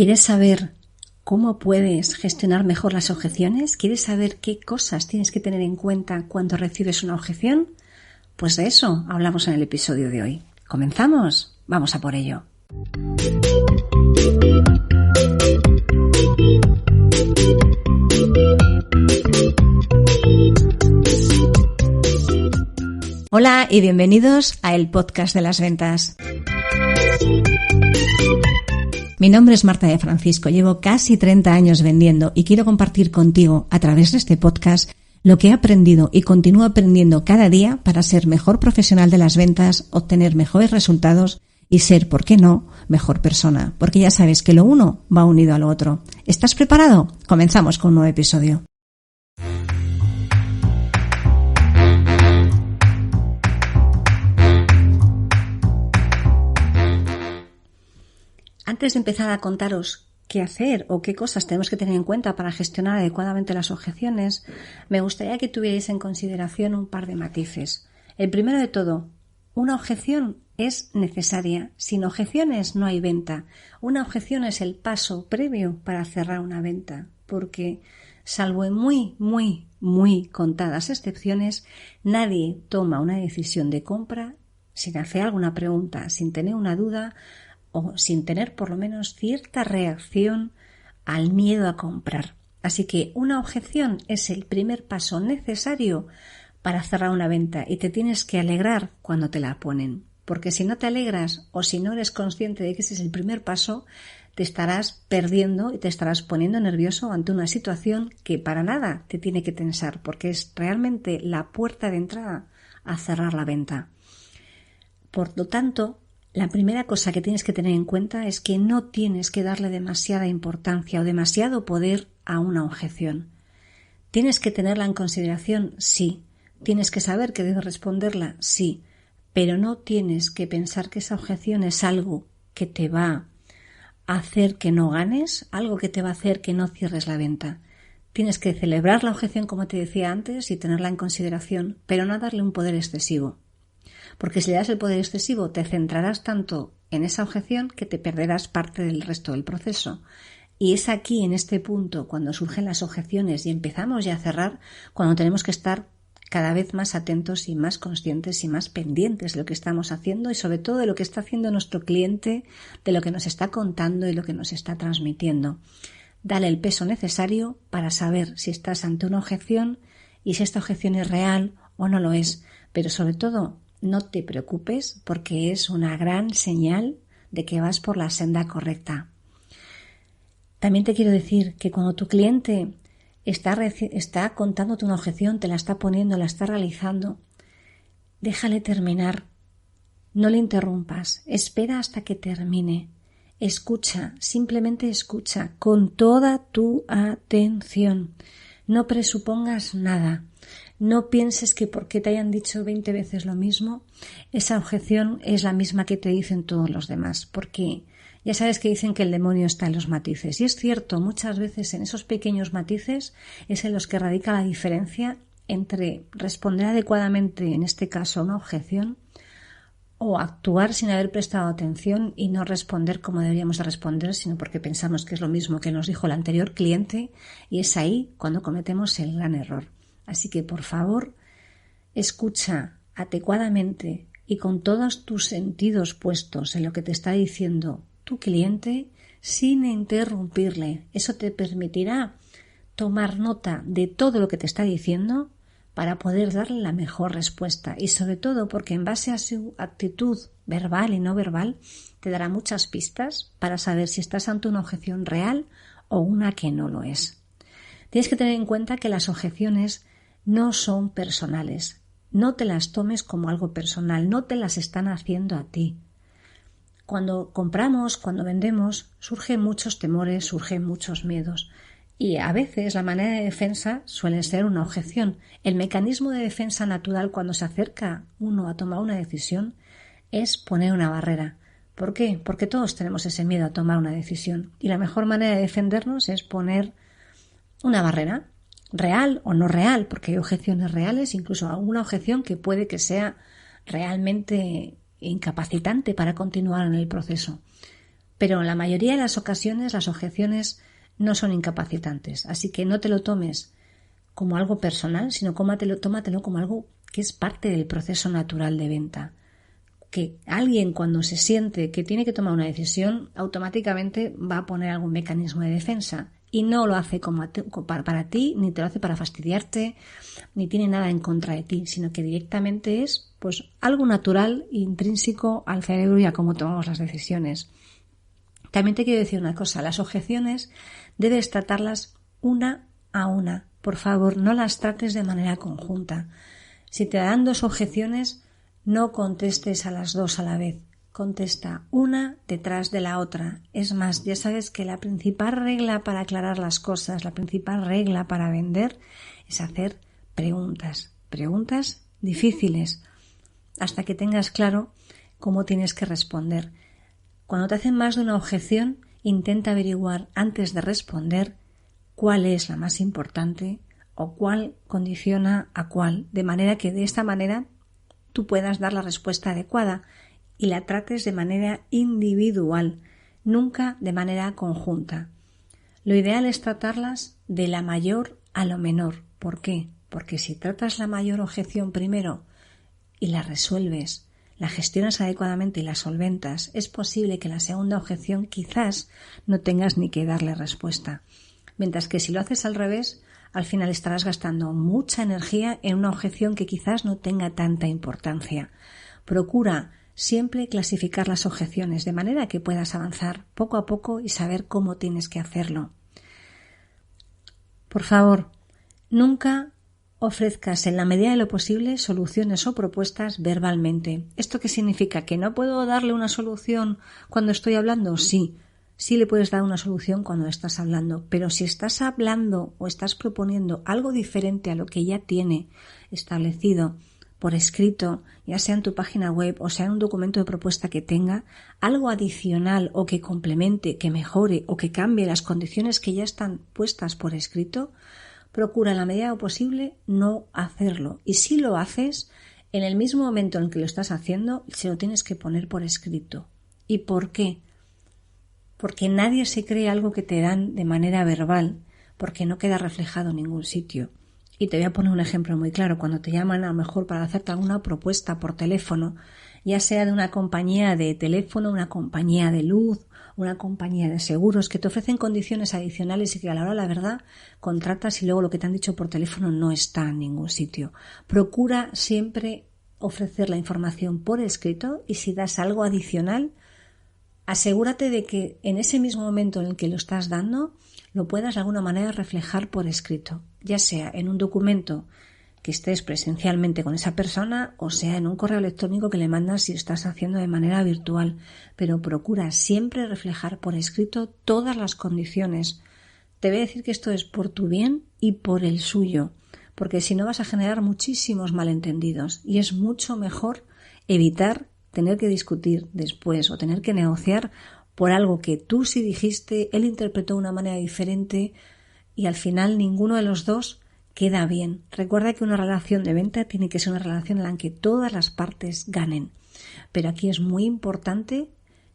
¿Quieres saber cómo puedes gestionar mejor las objeciones? ¿Quieres saber qué cosas tienes que tener en cuenta cuando recibes una objeción? Pues de eso hablamos en el episodio de hoy. ¿Comenzamos? Vamos a por ello. Hola y bienvenidos a el podcast de las ventas. Mi nombre es Marta de Francisco, llevo casi 30 años vendiendo y quiero compartir contigo a través de este podcast lo que he aprendido y continúo aprendiendo cada día para ser mejor profesional de las ventas, obtener mejores resultados y ser, ¿por qué no?, mejor persona, porque ya sabes que lo uno va unido a lo otro. ¿Estás preparado? Comenzamos con un nuevo episodio. Antes de empezar a contaros qué hacer o qué cosas tenemos que tener en cuenta para gestionar adecuadamente las objeciones, me gustaría que tuvierais en consideración un par de matices. El primero de todo, una objeción es necesaria. Sin objeciones no hay venta. Una objeción es el paso previo para cerrar una venta, porque salvo en muy contadas excepciones, nadie toma una decisión de compra sin hacer alguna pregunta, sin tener una duda o sin tener por lo menos cierta reacción al miedo a comprar. Así que una objeción es el primer paso necesario para cerrar una venta y te tienes que alegrar cuando te la ponen. Porque si no te alegras o si no eres consciente de que ese es el primer paso, te estarás perdiendo y te estarás poniendo nervioso ante una situación que para nada te tiene que tensar, porque es realmente la puerta de entrada a cerrar la venta. Por lo tanto, la primera cosa que tienes que tener en cuenta es que no tienes que darle demasiada importancia o demasiado poder a una objeción. ¿Tienes que tenerla en consideración? Sí. ¿Tienes que saber que debes responderla? Sí. Pero no tienes que pensar que esa objeción es algo que te va a hacer que no ganes, algo que te va a hacer que no cierres la venta. Tienes que celebrar la objeción, como te decía antes, y tenerla en consideración, pero no darle un poder excesivo. Porque si le das el poder excesivo te centrarás tanto en esa objeción que te perderás parte del resto del proceso. Y es aquí, en este punto, cuando surgen las objeciones y empezamos ya a cerrar, cuando tenemos que estar cada vez más atentos y más conscientes y más pendientes de lo que estamos haciendo y sobre todo de lo que está haciendo nuestro cliente, de lo que nos está contando y lo que nos está transmitiendo. Dale el peso necesario para saber si estás ante una objeción y si esta objeción es real o no lo es. Pero sobre todo, no te preocupes porque es una gran señal de que vas por la senda correcta. También te quiero decir que cuando tu cliente está contándote una objeción, te la está poniendo, la está realizando, déjale terminar. No le interrumpas, espera hasta que termine. Escucha, simplemente escucha con toda tu atención. No presupongas nada. No pienses que porque te hayan dicho 20 veces lo mismo, esa objeción es la misma que te dicen todos los demás, porque ya sabes que dicen que el demonio está en los matices. Y es cierto, muchas veces en esos pequeños matices es en los que radica la diferencia entre responder adecuadamente, en este caso, a una objeción, o actuar sin haber prestado atención y no responder como deberíamos de responder, sino porque pensamos que es lo mismo que nos dijo el anterior cliente, y es ahí cuando cometemos el gran error. Así que, por favor, escucha adecuadamente y con todos tus sentidos puestos en lo que te está diciendo tu cliente sin interrumpirle. Eso te permitirá tomar nota de todo lo que te está diciendo para poder darle la mejor respuesta y sobre todo porque en base a su actitud verbal y no verbal te dará muchas pistas para saber si estás ante una objeción real o una que no lo es. Tienes que tener en cuenta que las objeciones no son personales. No te las tomes como algo personal, no te las están haciendo a ti. Cuando compramos, cuando vendemos, surgen muchos temores, surgen muchos miedos. Y a veces la manera de defensa suele ser una objeción. El mecanismo de defensa natural cuando se acerca uno a tomar una decisión es poner una barrera. ¿Por qué? Porque todos tenemos ese miedo a tomar una decisión. Y la mejor manera de defendernos es poner una barrera, real o no real, porque hay objeciones reales, incluso alguna objeción que puede que sea realmente incapacitante para continuar en el proceso. Pero en la mayoría de las ocasiones las objeciones no son incapacitantes, así que no te lo tomes como algo personal, sino tómatelo como algo que es parte del proceso natural de venta. Que alguien cuando se siente que tiene que tomar una decisión, automáticamente va a poner algún mecanismo de defensa y no lo hace para ti, ni te lo hace para fastidiarte, ni tiene nada en contra de ti, sino que directamente es pues algo natural, intrínseco al cerebro y a cómo tomamos las decisiones. También te quiero decir una cosa, las objeciones debes tratarlas una a una. Por favor, no las trates de manera conjunta. Si te dan 2 objeciones, no contestes a las 2 a la vez. Contesta una detrás de la otra. Es más, ya sabes que la principal regla para aclarar las cosas, la principal regla para vender es hacer preguntas. Preguntas difíciles, hasta que tengas claro cómo tienes que responder. Cuando te hacen más de una objeción, intenta averiguar antes de responder cuál es la más importante o cuál condiciona a cuál, de manera que de esta manera tú puedas dar la respuesta adecuada y la trates de manera individual, nunca de manera conjunta. Lo ideal es tratarlas de la mayor a lo menor. ¿Por qué? Porque si tratas la mayor objeción primero y la resuelves, la gestionas adecuadamente y la solventas, es posible que la segunda objeción quizás no tengas ni que darle respuesta. Mientras que si lo haces al revés, al final estarás gastando mucha energía en una objeción que quizás no tenga tanta importancia. Procura siempre clasificar las objeciones de manera que puedas avanzar poco a poco y saber cómo tienes que hacerlo. Por favor, nunca ofrezcas en la medida de lo posible soluciones o propuestas verbalmente. ¿Esto qué significa? ¿Que no puedo darle una solución cuando estoy hablando? Sí. Sí le puedes dar una solución cuando estás hablando, pero si estás hablando o estás proponiendo algo diferente a lo que ya tiene establecido por escrito, ya sea en tu página web o sea en un documento de propuesta que tenga, algo adicional o que complemente, que mejore o que cambie las condiciones que ya están puestas por escrito, procura en la medida de lo posible no hacerlo. Y si lo haces, en el mismo momento en que lo estás haciendo, se lo tienes que poner por escrito. ¿Y por qué? Porque nadie se cree algo que te dan de manera verbal, porque no queda reflejado en ningún sitio. Y te voy a poner un ejemplo muy claro. Cuando te llaman a lo mejor para hacerte alguna propuesta por teléfono, ya sea de una compañía de teléfono, una compañía de luz, una compañía de seguros, que te ofrecen condiciones adicionales y que a la hora de la verdad contratas y luego lo que te han dicho por teléfono no está en ningún sitio. Procura siempre ofrecer la información por escrito y si das algo adicional, asegúrate de que en ese mismo momento en el que lo estás dando lo puedas de alguna manera reflejar por escrito, ya sea en un documento que estés presencialmente con esa persona o sea en un correo electrónico que le mandas si estás haciendo de manera virtual, pero procura siempre reflejar por escrito todas las condiciones. Te voy a decir que esto es por tu bien y por el suyo, porque si no vas a generar muchísimos malentendidos y es mucho mejor evitar tener que discutir después o tener que negociar por algo que tú sí dijiste, él interpretó de una manera diferente y al final ninguno de los dos queda bien. Recuerda que una relación de venta tiene que ser una relación en la que todas las partes ganen. Pero aquí es muy importante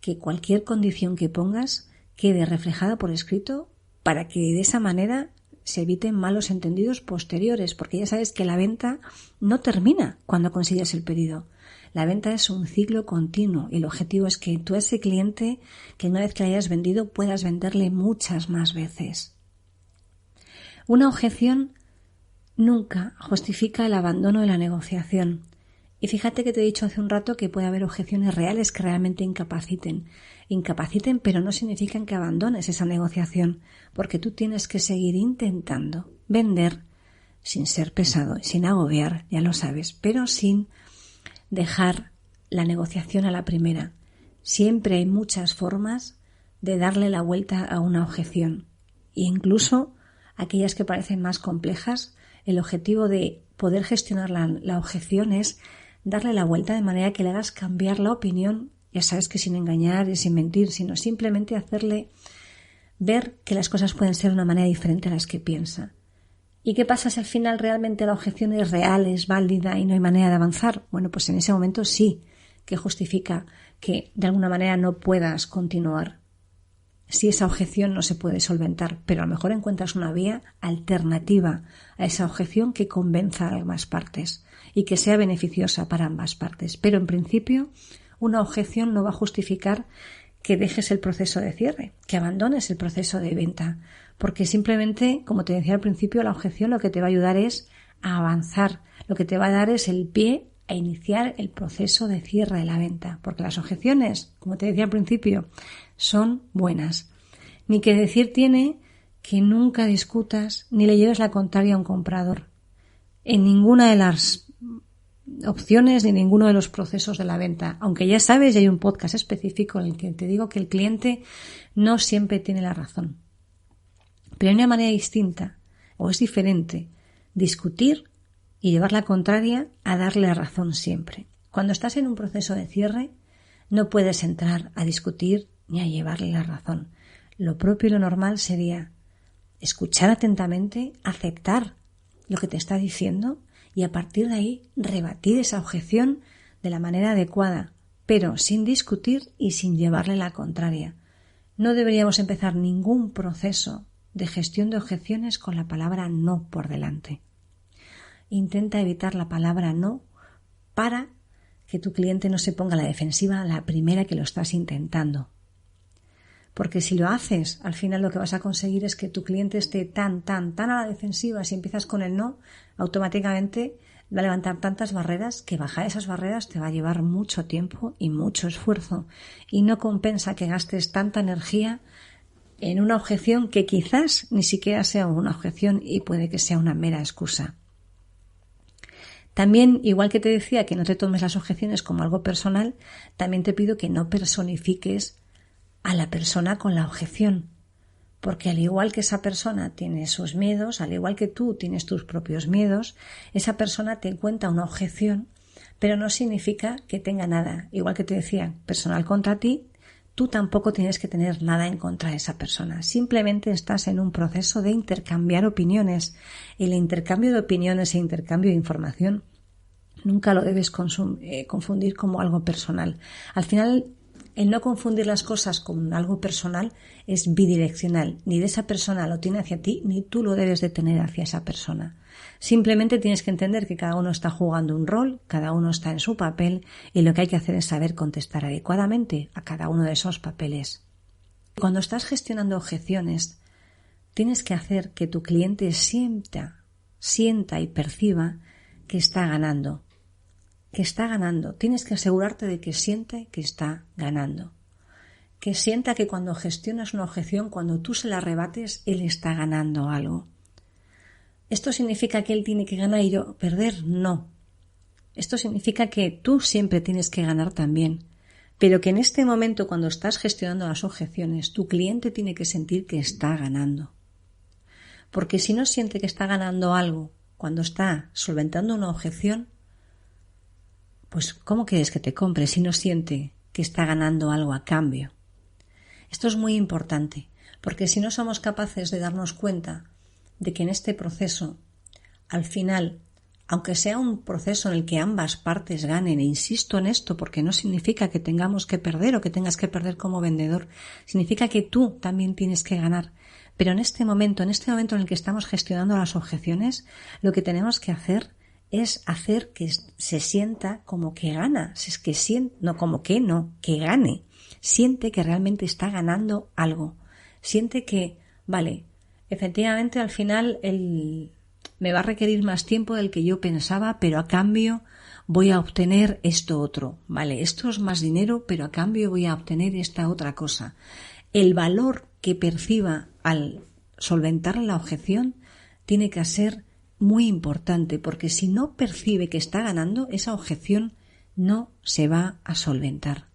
que cualquier condición que pongas quede reflejada por escrito para que de esa manera se eviten malos entendidos posteriores, porque ya sabes que la venta no termina cuando consigues el pedido. La venta es un ciclo continuo y el objetivo es que tú a ese cliente, que una vez que le hayas vendido, puedas venderle muchas más veces. Una objeción nunca justifica el abandono de la negociación. Y fíjate que te he dicho hace un rato que puede haber objeciones reales que realmente incapaciten. Incapaciten, pero no significan que abandones esa negociación, porque tú tienes que seguir intentando vender sin ser pesado, sin agobiar, ya lo sabes, pero sin dejar la negociación a la primera. Siempre hay muchas formas de darle la vuelta a una objeción. E incluso aquellas que parecen más complejas, el objetivo de poder gestionar la objeción es darle la vuelta de manera que le hagas cambiar la opinión, ya sabes que sin engañar y sin mentir, sino simplemente hacerle ver que las cosas pueden ser de una manera diferente a las que piensa. ¿Y qué pasa si al final realmente la objeción es real, es válida y no hay manera de avanzar? Bueno, pues en ese momento sí que justifica que de alguna manera no puedas continuar. si esa objeción no se puede solventar, pero a lo mejor encuentras una vía alternativa a esa objeción que convenza a ambas partes y que sea beneficiosa para ambas partes. Pero en principio, una objeción no va a justificar que dejes el proceso de cierre, que abandones el proceso de venta, porque simplemente, como te decía al principio, la objeción lo que te va a ayudar es a avanzar, lo que te va a dar es el pie a iniciar el proceso de cierre de la venta, porque las objeciones, como te decía al principio, son buenas. Ni que decir tiene que nunca discutas ni le lleves la contraria a un comprador en ninguna de las opciones ni ninguno de los procesos de la venta, aunque ya sabes, y hay un podcast específico en el que te digo que el cliente no siempre tiene la razón. Pero hay una manera distinta, o es diferente, discutir y llevar la contraria a darle la razón siempre. Cuando estás en un proceso de cierre, no puedes entrar a discutir ni a llevarle la razón. Lo propio y lo normal sería escuchar atentamente, aceptar lo que te está diciendo y a partir de ahí rebatir esa objeción de la manera adecuada, pero sin discutir y sin llevarle la contraria. No deberíamos empezar ningún proceso de gestión de objeciones con la palabra no por delante. Intenta evitar la palabra no para que tu cliente no se ponga a la defensiva a la primera que lo estás intentando. Porque si lo haces, al final lo que vas a conseguir es que tu cliente esté tan a la defensiva. Si empiezas con el no, automáticamente va a levantar tantas barreras que bajar esas barreras te va a llevar mucho tiempo y mucho esfuerzo. Y no compensa que gastes tanta energía en una objeción que quizás ni siquiera sea una objeción y puede que sea una mera excusa. También, igual que te decía que no te tomes las objeciones como algo personal, también te pido que no personifiques a la persona con la objeción, porque al igual que esa persona tiene sus miedos, al igual que tú tienes tus propios miedos, esa persona te cuenta una objeción, pero no significa que tenga nada. Igual que te decía, personal contra ti, tú tampoco tienes que tener nada en contra de esa persona. Simplemente estás en un proceso de intercambiar opiniones. El intercambio de opiniones e intercambio de información nunca lo debes confundir como algo personal. Al final, el no confundir las cosas con algo personal es bidireccional. Ni de esa persona lo tiene hacia ti, ni tú lo debes de tener hacia esa persona. Simplemente tienes que entender que cada uno está jugando un rol, cada uno está en su papel y lo que hay que hacer es saber contestar adecuadamente a cada uno de esos papeles. Cuando estás gestionando objeciones, tienes que hacer que tu cliente sienta y perciba que está ganando. Tienes que asegurarte de que siente que está ganando. Que sienta que cuando gestionas una objeción, cuando tú se la rebates, él está ganando algo. ¿Esto significa que él tiene que ganar y yo perder? No. Esto significa que tú siempre tienes que ganar también. Pero que en este momento, cuando estás gestionando las objeciones, tu cliente tiene que sentir que está ganando. Porque si no siente que está ganando algo cuando está solventando una objeción, pues ¿cómo quieres que te compre si no siente que está ganando algo a cambio? Esto es muy importante, porque si no somos capaces de darnos cuenta de que en este proceso, al final, aunque sea un proceso en el que ambas partes ganen, e insisto en esto porque no significa que tengamos que perder o que tengas que perder como vendedor, significa que tú también tienes que ganar. Pero en este momento en el que estamos gestionando las objeciones, lo que tenemos que hacer es hacer que se sienta como que gana, que gane. Siente que realmente está ganando algo. Siente que, vale, efectivamente al final me va a requerir más tiempo del que yo pensaba, pero a cambio voy a obtener esto otro. Vale, esto es más dinero, pero a cambio voy a obtener esta otra cosa. El valor que perciba al solventar la objeción tiene que ser muy importante, porque si no percibe que está ganando, esa objeción no se va a solventar.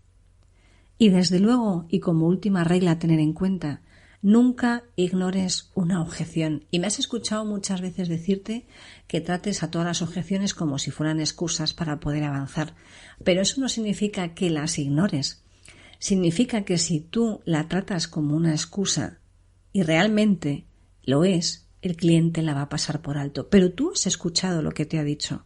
Y desde luego, y como última regla a tener en cuenta, nunca ignores una objeción. Y me has escuchado muchas veces decirte que trates a todas las objeciones como si fueran excusas para poder avanzar. Pero eso no significa que las ignores. Significa que si tú la tratas como una excusa y realmente lo es, el cliente la va a pasar por alto. Pero tú has escuchado lo que te ha dicho.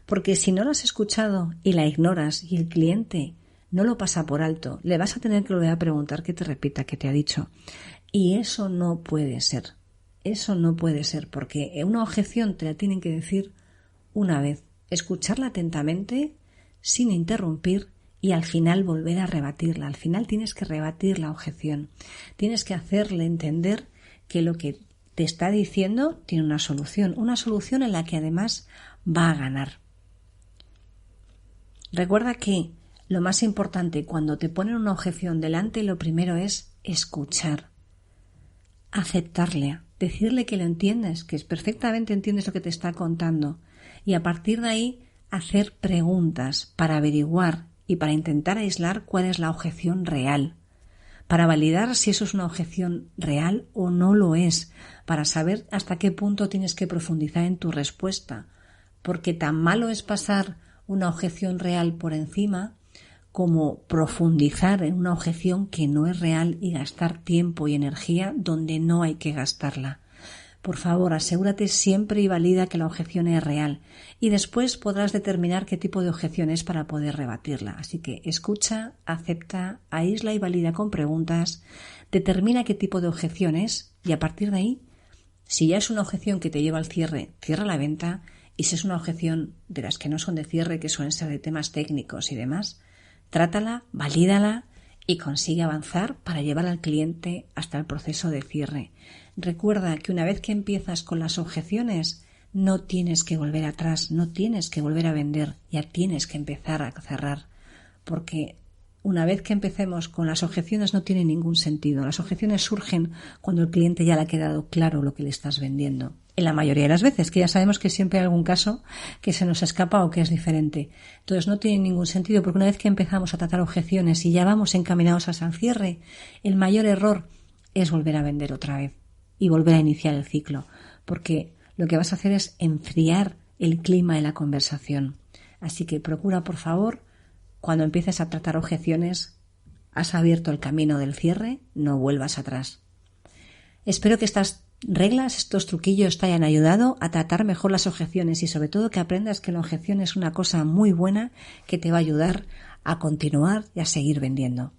Porque si no lo has escuchado y la ignoras y el cliente no lo pasa por alto. Le vas a tener que volver a preguntar que te repita qué te ha dicho. Y eso no puede ser. Eso no puede ser, porque una objeción te la tienen que decir una vez, escucharla atentamente, sin interrumpir, y al final volver a rebatirla. Al final tienes que rebatir la objeción. Tienes que hacerle entender que lo que te está diciendo tiene una solución en la que además va a ganar. Recuerda que lo más importante cuando te ponen una objeción delante, lo primero es escuchar, aceptarle, decirle que lo entiendes, que perfectamente entiendes lo que te está contando, y a partir de ahí hacer preguntas para averiguar y para intentar aislar cuál es la objeción real, para validar si eso es una objeción real o no lo es, para saber hasta qué punto tienes que profundizar en tu respuesta, porque tan malo es pasar una objeción real por encima como profundizar en una objeción que no es real y gastar tiempo y energía donde no hay que gastarla. Por favor, asegúrate siempre y valida que la objeción es real y después podrás determinar qué tipo de objeción es para poder rebatirla. Así que escucha, acepta, aísla y valida con preguntas, determina qué tipo de objeción es y a partir de ahí, si ya es una objeción que te lleva al cierre, cierra la venta, y si es una objeción de las que no son de cierre, que suelen ser de temas técnicos y demás, trátala, valídala y consigue avanzar para llevar al cliente hasta el proceso de cierre. Recuerda que una vez que empiezas con las objeciones, no tienes que volver atrás, no tienes que volver a vender, ya tienes que empezar a cerrar, porque una vez que empecemos con las objeciones no tiene ningún sentido. Las objeciones surgen cuando el cliente ya le ha quedado claro lo que le estás vendiendo. En la mayoría de las veces, que ya sabemos que siempre hay algún caso que se nos escapa o que es diferente. Entonces no tiene ningún sentido, porque una vez que empezamos a tratar objeciones y ya vamos encaminados hacia el cierre, el mayor error es volver a vender otra vez y volver a iniciar el ciclo, porque lo que vas a hacer es enfriar el clima de la conversación. Así que procura, por favor, cuando empieces a tratar objeciones, has abierto el camino del cierre, no vuelvas atrás. Espero que estas reglas, estos truquillos te hayan ayudado a tratar mejor las objeciones y sobre todo que aprendas que la objeción es una cosa muy buena que te va a ayudar a continuar y a seguir vendiendo.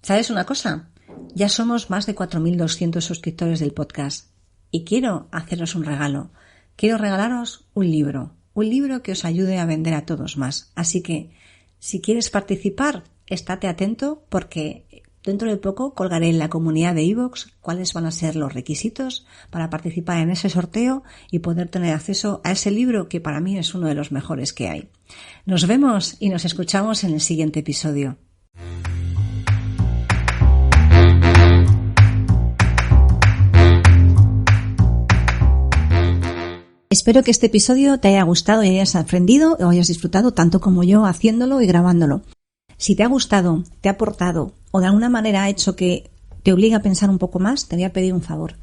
¿Sabes una cosa? Ya somos más de 4.200 suscriptores del podcast y quiero haceros un regalo. Quiero regalaros un libro que os ayude a vender a todos más. Así que si quieres participar, estate atento porque dentro de poco colgaré en la comunidad de iVoox cuáles van a ser los requisitos para participar en ese sorteo y poder tener acceso a ese libro que para mí es uno de los mejores que hay. Nos vemos y nos escuchamos en el siguiente episodio. Espero que este episodio te haya gustado y hayas aprendido o hayas disfrutado tanto como yo haciéndolo y grabándolo. Si te ha gustado, te ha aportado o de alguna manera ha hecho que te obligue a pensar un poco más, te voy a pedir un favor.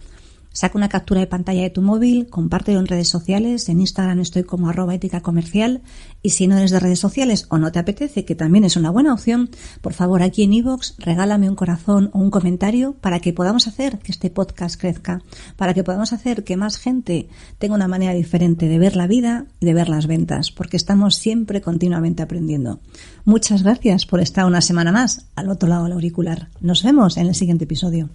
Saca una captura de pantalla de tu móvil, compártelo en redes sociales, en Instagram estoy como @éticacomercial y si no eres de redes sociales o no te apetece, que también es una buena opción, por favor aquí en iVoox regálame un corazón o un comentario para que podamos hacer que este podcast crezca, para que podamos hacer que más gente tenga una manera diferente de ver la vida y de ver las ventas, porque estamos siempre continuamente aprendiendo. Muchas gracias por estar una semana más al otro lado del auricular. Nos vemos en el siguiente episodio.